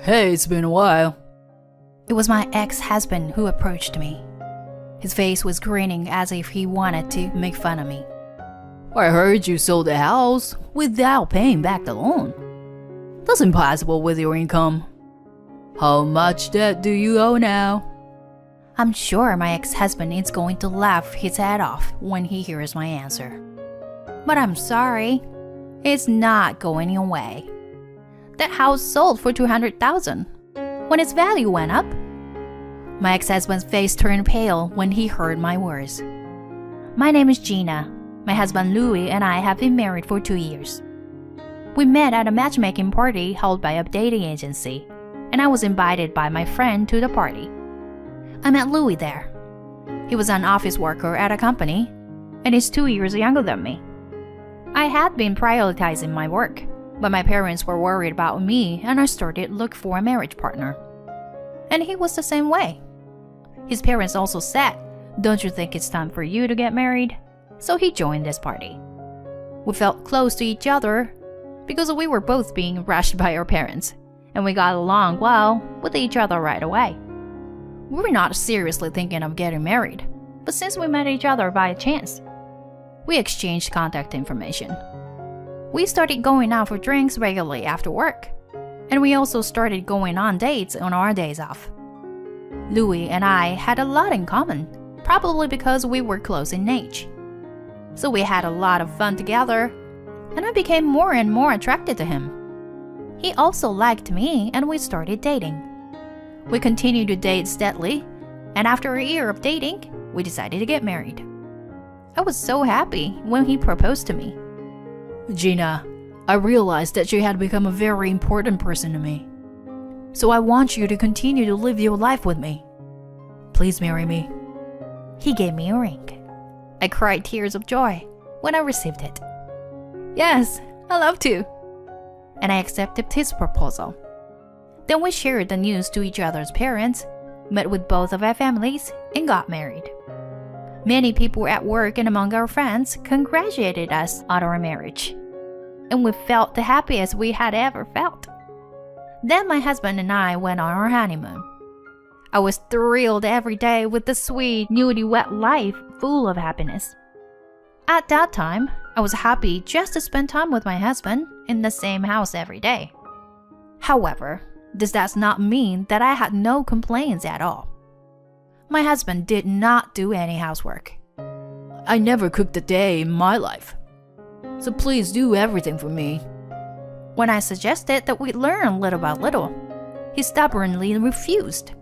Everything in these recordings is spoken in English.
Hey, it's been a while. It was my ex-husband who approached me. His face was grinning as if he wanted to make fun of me. I heard you sold the house without paying back the loan. That's impossible with your income. How much debt do you owe now? I'm sure my ex-husband is going to laugh his head off when he hears my answer. But I'm sorry, it's not going away. That house sold for $200,000 when its value went up. My ex-husband's face turned pale when he heard my words. My name is Gina. My husband Louis and I have been married for 2 years. We met at a matchmaking party held by a dating agency, and I was invited by my friend to the party. I met Louis there. He was an office worker at a company, and is 2 years younger than me. I had been prioritizing my work, but my parents were worried about me, and I started looking for a marriage partner. And he was the same way. His parents also said, "Don't you think it's time for you to get married?" So he joined this party. We felt close to each other because we were both being rushed by our parents, and we got along well with each other right away. We were not seriously thinking of getting married, but since we met each other by chance, we exchanged contact information. We started going out for drinks regularly after work, and we also started going on dates on our days off. Louis and I had a lot in common, probably because we were close in age. So we had a lot of fun together, and I became more and more attracted to him. He also liked me, and we started dating. We continued to date steadily, and after a year of dating, we decided to get married. I was so happy when he proposed to me. Gina, I realized that you had become a very important person to me. So I want you to continue to live your life with me. Please marry me. He gave me a ring. I cried tears of joy when I received it. Yes, I love to. And I accepted his proposal. Then we shared the news to each other's parents, met with both of our families, and got married. Many people at work and among our friends congratulated us on our marriage, and we felt the happiest we had ever felt. Then my husband and I went on our honeymoon. I was thrilled every day with the sweet, newlywed life full of happiness. At that time, I was happy just to spend time with my husband in the same house every day. However, this does not mean that I had no complaints at all. My husband did not do any housework. I never cooked a day in my life. So please do everything for me. When I suggested that we learn little by little, he stubbornly refused.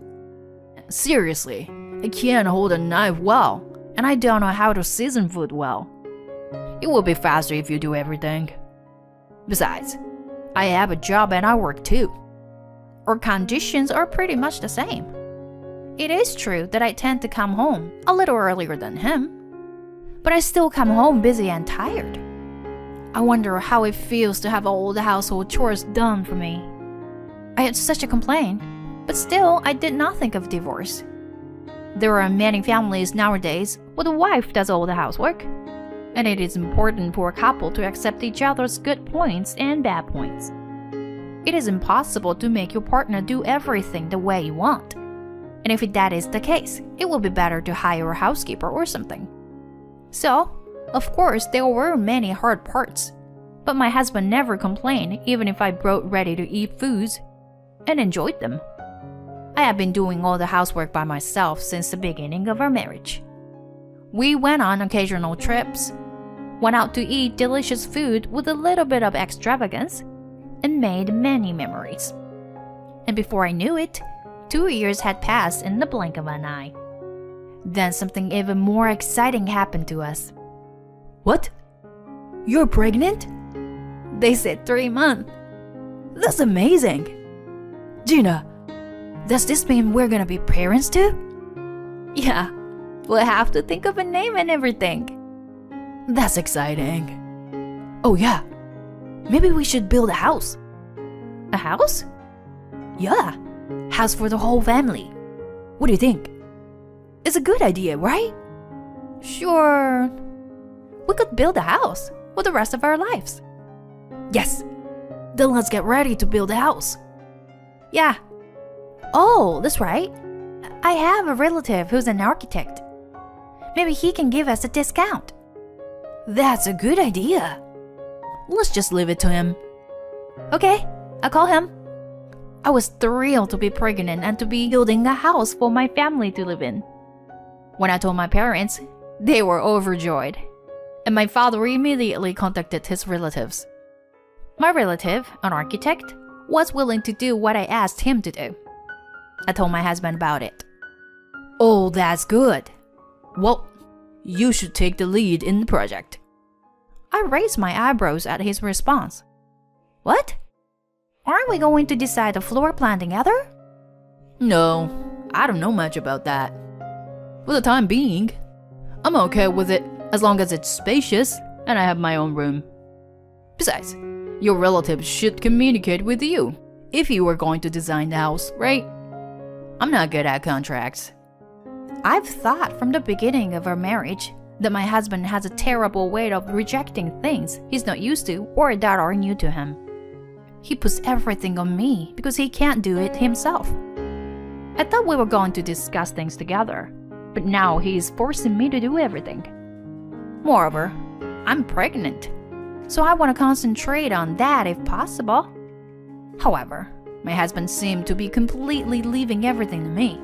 Seriously, I can't hold a knife well, and I don't know how to season food well. It will be faster if you do everything. Besides, I have a job and I work too. Our conditions are pretty much the same. It is true that I tend to come home a little earlier than him, but I still come home busy and tired. I wonder how it feels to have all the household chores done for me. I had such a complaint, but still I did not think of divorce. There are many families nowadays where the wife does all the housework, and it is important for a couple to accept each other's good points and bad points. It is impossible to make your partner do everything the way you want. And if that is the case, it will be better to hire a housekeeper or something. So, of course, there were many hard parts, but my husband never complained even if I brought ready-to-eat foods and enjoyed them. I have been doing all the housework by myself since the beginning of our marriage. We went on occasional trips, went out to eat delicious food with a little bit of extravagance, and made many memories. And before I knew it, 2 years had passed in the blink of an eye. Then something even more exciting happened to us. What? You're pregnant? They said 3 months. That's amazing. Gina, does this mean we're gonna be parents too? Yeah, we'll have to think of a name and everything. That's exciting. Oh yeah, maybe we should build a house. A house? Yeah, house for the whole family. What do you think? It's a good idea, right? Sure. We could build a house for the rest of our lives. Yes. Then let's get ready to build a house. Yeah. Oh, that's right. I have a relative who's an architect. Maybe he can give us a discount. That's a good idea. Let's just leave it to him. Okay, I'll call him. I was thrilled to be pregnant and to be building a house for my family to live in. When I told my parents, they were overjoyed, and my father immediately contacted his relatives. My relative, an architect, was willing to do what I asked him to do. I told my husband about it. Oh, that's good. Well, you should take the lead in the project. I raised my eyebrows at his response. What? Aren't we going to decide the floor plan together? No, I don't know much about that. For the time being, I'm okay with it as long as it's spacious and I have my own room. Besides, your relatives should communicate with you if you were going to design the house, right? I'm not good at contracts. I've thought from the beginning of our marriage that my husband has a terrible way of rejecting things he's not used to or that are new to him. He puts everything on me because he can't do it himself. I thought we were going to discuss things together, but now he's forcing me to do everything. Moreover, I'm pregnant, so I want to concentrate on that if possible. However, my husband seemed to be completely leaving everything to me,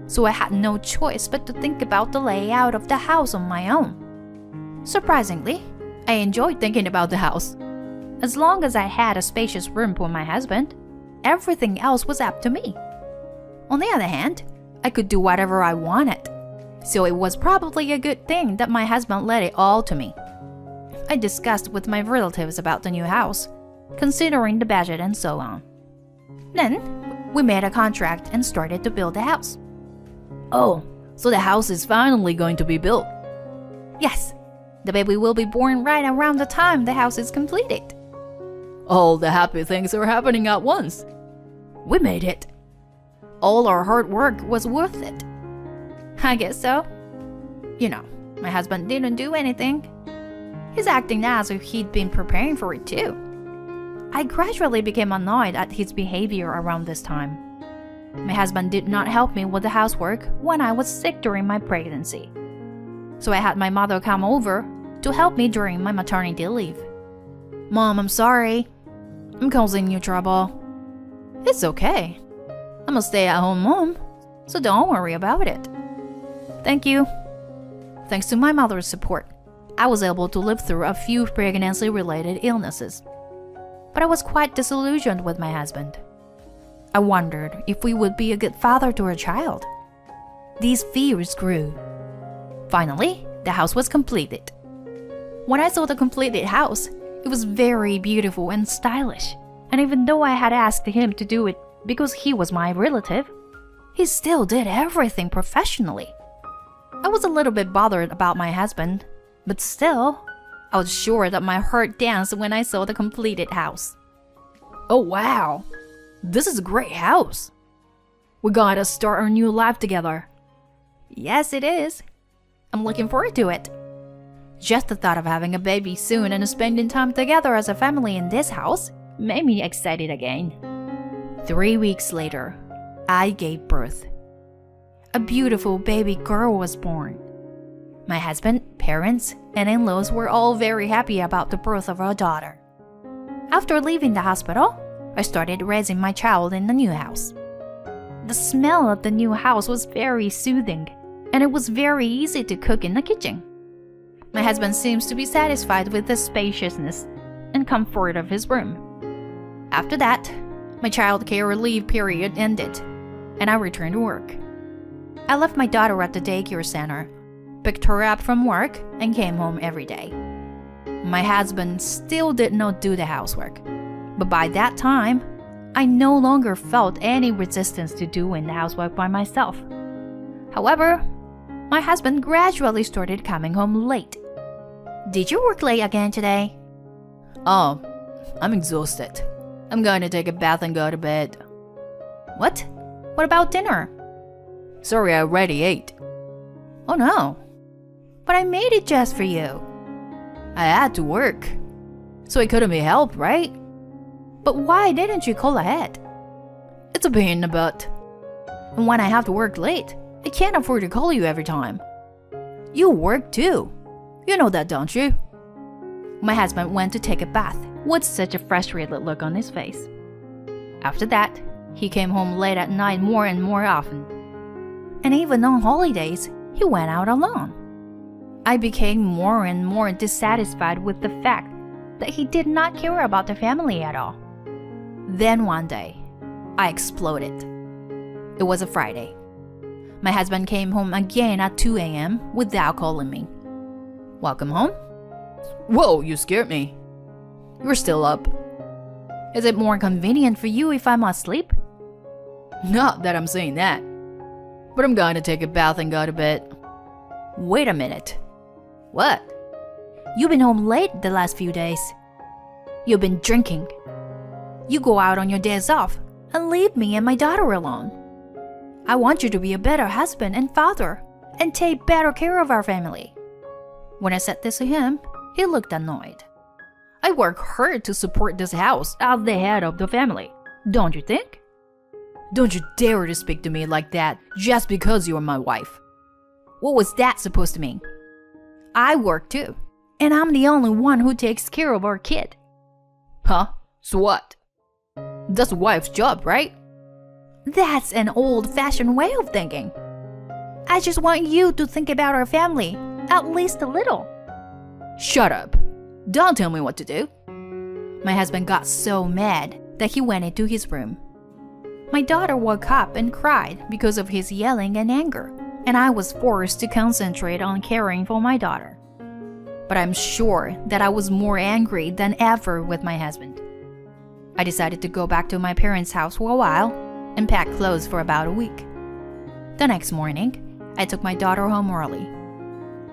so I had no choice but to think about the layout of the house on my own. Surprisingly, I enjoyed thinking about the house. As long as I had a spacious room for my husband, everything else was up to me. On the other hand, I could do whatever I wanted, so it was probably a good thing that my husband led it all to me. I discussed with my relatives about the new house, considering the budget and so on. Then, we made a contract and started to build the house. Oh, so the house is finally going to be built. Yes, the baby will be born right around the time the house is completed. All the happy things are happening at once. We made it. All our hard work was worth it. I guess so. You know, my husband didn't do anything. He's acting as if he'd been preparing for it too. I gradually became annoyed at his behavior around this time. My husband did not help me with the housework when I was sick during my pregnancy. So I had my mother come over to help me during my maternity leave. Mom, I'm sorry. I'm causing you trouble. It's okay. I'm a stay-at-home mom, so don't worry about it. Thank you. Thanks to my mother's support, I was able to live through a few pregnancy-related illnesses. But I was quite disillusioned with my husband. I wondered if we would be a good father to our child. These fears grew. Finally, the house was completed. When I saw the completed house, it was very beautiful and stylish. And even though I had asked him to do it because he was my relative, he still did everything professionally. I was a little bit bothered about my husband, but still, I was sure that my heart danced when I saw the completed house. Oh wow, this is a great house. We gotta start our new life together. Yes, it is. I'm looking forward to it. Just the thought of having a baby soon and spending time together as a family in this house made me excited again. 3 weeks later, I gave birth. A beautiful baby girl was born. My husband, parents, and in-laws were all very happy about the birth of our daughter. After leaving the hospital, I started raising my child in the new house. The smell of the new house was very soothing, and it was very easy to cook in the kitchen. My husband seems to be satisfied with the spaciousness and comfort of his room. After that, my childcare leave period ended, and I returned to work. I left my daughter at the daycare center, picked her up from work, and came home every day. My husband still did not do the housework, but by that time, I no longer felt any resistance to doing the housework by myself. However, my husband gradually started coming home late. Did you work late again today? Oh, I'm exhausted. I'm going to take a bath and go to bed. What? What about dinner? Sorry, I already ate. Oh no. But I made it just for you. I had to work, so it couldn't be helped, right? But why didn't you call ahead? It's a pain in the butt. And when I have to work late, I can't afford to call you every time. You work too. You know that, don't you? My husband went to take a bath with such a frustrated look on his face. After that, he came home late at night more and more often. And even on holidays, he went out alone. I became more and more dissatisfied with the fact that he did not care about the family at all. Then one day, I exploded. It was a Friday. My husband came home again at 2 a.m. without calling me. Welcome home? Whoa, you scared me. You're still up. Is it more convenient for you if I'm asleep? Not that I'm saying that. But I'm going to take a bath and go to bed. Wait a minute. What? You've been home late the last few days. You've been drinking. You go out on your days off and leave me and my daughter alone. I want you to be a better husband and father and take better care of our family. When I said this to him, he looked annoyed. I work hard to support this house as the head of the family, don't you think? Don't you dare to speak to me like that just because you are my wife. What was that supposed to mean? I work too, and I'm the only one who takes care of our kid. Huh? So what? That's a wife's job, right? That's an old-fashioned way of thinking. I just want you to think about our family, at least a little. Shut up. Don't tell me what to do. My husband got so mad that he went into his room. My daughter woke up and cried because of his yelling and anger, and I was forced to concentrate on caring for my daughter. But I'm sure that I was more angry than ever with my husband. I decided to go back to my parents' house for a while and pack clothes for about a week. The next morning, I took my daughter home early.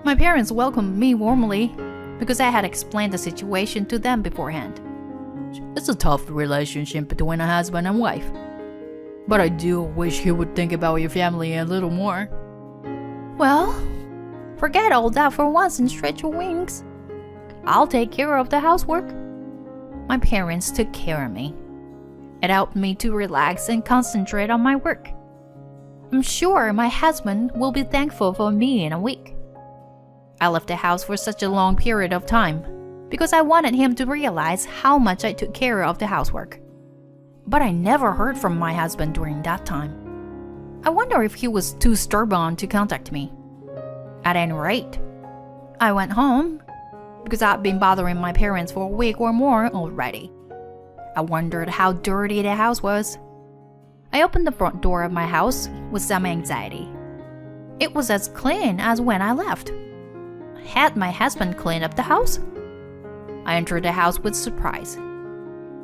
My parents welcomed me warmly because I had explained the situation to them beforehand. It's a tough relationship between a husband and wife. But I do wish he would think about your family a little more. Well, forget all that for once and stretch your wings. I'll take care of the housework. My parents took care of me. It helped me to relax and concentrate on my work. I'm sure my husband will be thankful for me in a week. I left the house for such a long period of time because I wanted him to realize how much I took care of the housework. But I never heard from my husband during that time. I wonder if he was too stubborn to contact me. At any rate, I went home because I'd been bothering my parents for a week or more already. I wondered how dirty the house was. I opened the front door of my house with some anxiety. It was as clean as when I left. Had my husband cleaned up the house? I entered the house with surprise.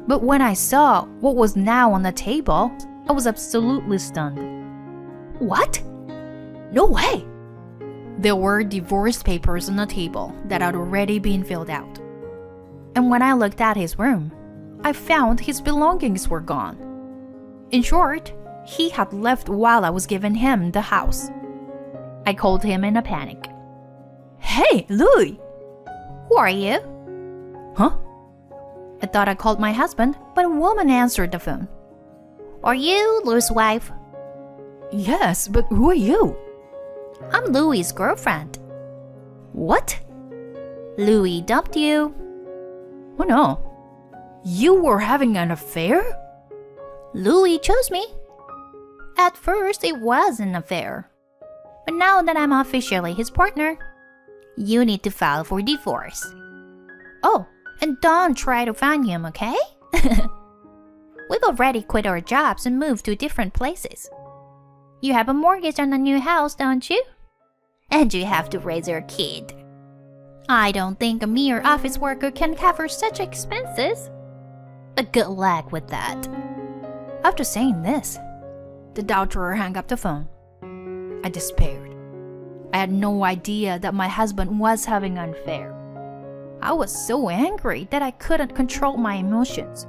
But when I saw what was now on the table, I was absolutely stunned. What? No way! There were divorce papers on the table that had already been filled out. And when I looked at his room, I found his belongings were gone. In short, he had left while I was giving him the house. I called him in a panic. Hey, Louis! Who are you? Huh? I thought I called my husband, but a woman answered the phone. Are you Louis' wife? Yes, but who are you? I'm Louis' girlfriend. What? Louis dumped you? Oh no. You were having an affair? Louis chose me. At first, it was an affair. But now that I'm officially his partner, you need to file for divorce. Oh, and don't try to find him, okay? We've already quit our jobs and moved to different places. You have a mortgage on a new house, don't you? And you have to raise your kid. I don't think a mere office worker can cover such expenses. But good luck with that. After saying this, the doctor hung up the phone. I despaired. I had no idea that my husband was having an affair. I was so angry that I couldn't control my emotions.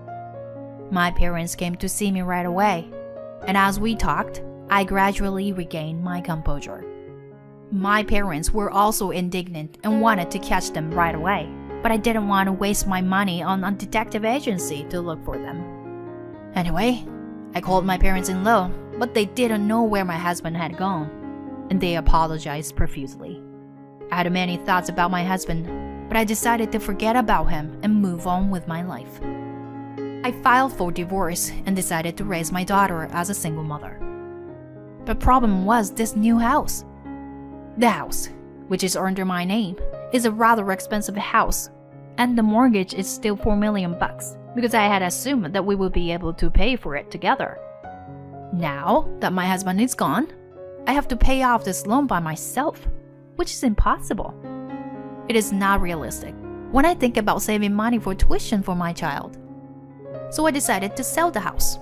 My parents came to see me right away, and as we talked, I gradually regained my composure. My parents were also indignant and wanted to catch them right away, but I didn't want to waste my money on a detective agency to look for them. Anyway, I called my parents-in-law, but they didn't know where my husband had gone, and they apologized profusely. I had many thoughts about my husband, but I decided to forget about him and move on with my life. I filed for divorce and decided to raise my daughter as a single mother. The problem was this new house. The house, which is under my name, is a rather expensive house, and the mortgage is still $4 million because I had assumed that we would be able to pay for it together. Now that my husband is gone, I have to pay off this loan by myself, which is impossible. It is not realistic when I think about saving money for tuition for my child. So I decided to sell the house.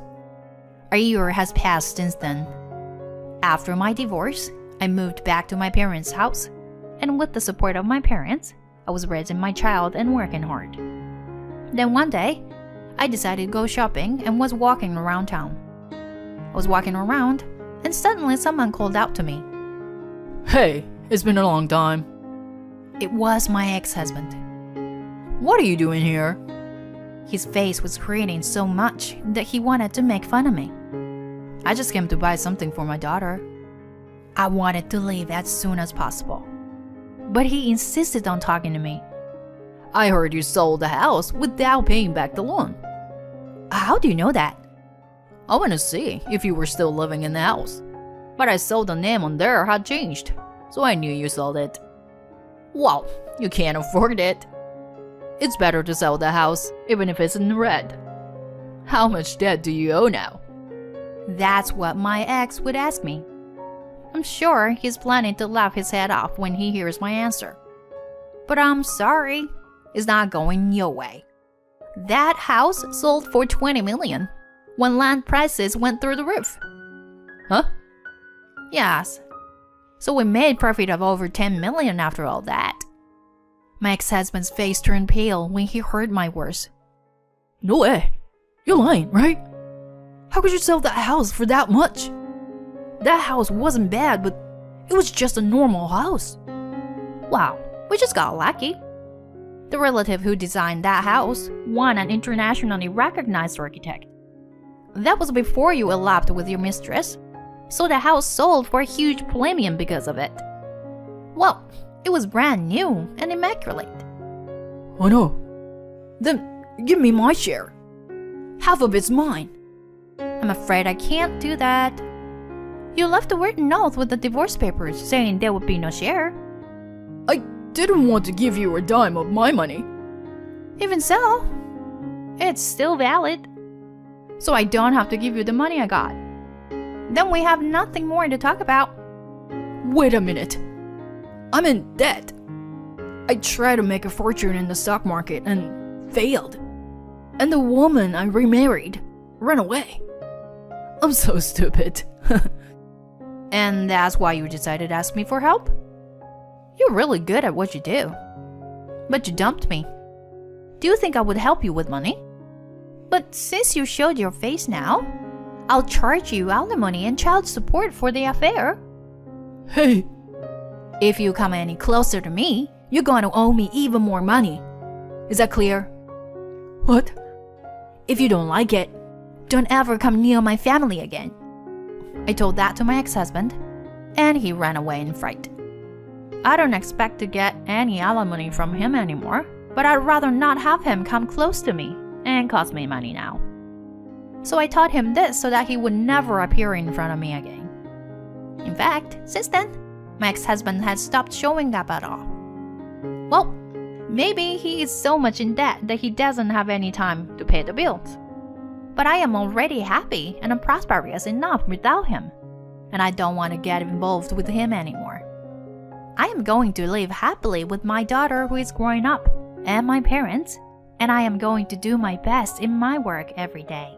A year has passed since then. After my divorce, I moved back to my parents' house, and with the support of my parents, I was raising my child and working hard. Then one day, I decided to go shopping and was walking around town. I was walking around, and suddenly someone called out to me. Hey, it's been a long time. It was my ex-husband. What are you doing here? His face was grinning so much that he wanted to make fun of me. I just came to buy something for my daughter. I wanted to leave as soon as possible, but he insisted on talking to me. I heard you sold the house without paying back the loan. How do you know that? I want to see if you were still living in the house. But I saw the name on there had changed, so I knew you sold it. Well, you can't afford it. It's better to sell the house, even if it's in red. How much debt do you owe now? That's what my ex would ask me. I'm sure he's planning to laugh his head off when he hears my answer. But I'm sorry, it's not going your way. That house sold for $20 million when land prices went through the roof. Huh? Yes. So we made profit of over $10 million after all that. My ex-husband's face turned pale when he heard my words. No way. You're lying, right? How could you sell that house for that much? That house wasn't bad, but it was just a normal house. Wow, we just got lucky. The relative who designed that house was an internationally recognized architect. That was before you eloped with your mistress, so the house sold for a huge premium because of it. Well, it was brand new and immaculate. Oh no. Then give me my share. Half of it's mine. I'm afraid I can't do that. You left a written note with the divorce papers saying there would be no share. I didn't want to give you a dime of my money. Even so, it's still valid. So I don't have to give you the money I got. Then we have nothing more to talk about. Wait a minute. I'm in debt. I tried to make a fortune in the stock market and failed. And the woman I remarried ran away. I'm so stupid. And that's why you decided to ask me for help? You're really good at what you do. But you dumped me. Do you think I would help you with money? But since you showed your face now, I'll charge you alimony and child support for the affair. Hey. If you come any closer to me, you're going to owe me even more money. Is that clear? What? If you don't like it, don't ever come near my family again. I told that to my ex-husband, and he ran away in fright. I don't expect to get any alimony from him anymore, but I'd rather not have him come close to me and cost me money now. So I taught him this so that he would never appear in front of me again. In fact, since then, my ex-husband has stopped showing up at all. Well, maybe he is so much in debt that he doesn't have any time to pay the bills. But I am already happy and I'm prosperous enough without him, and I don't want to get involved with him anymore. I am going to live happily with my daughter who is growing up, and my parents, and I am going to do my best in my work every day.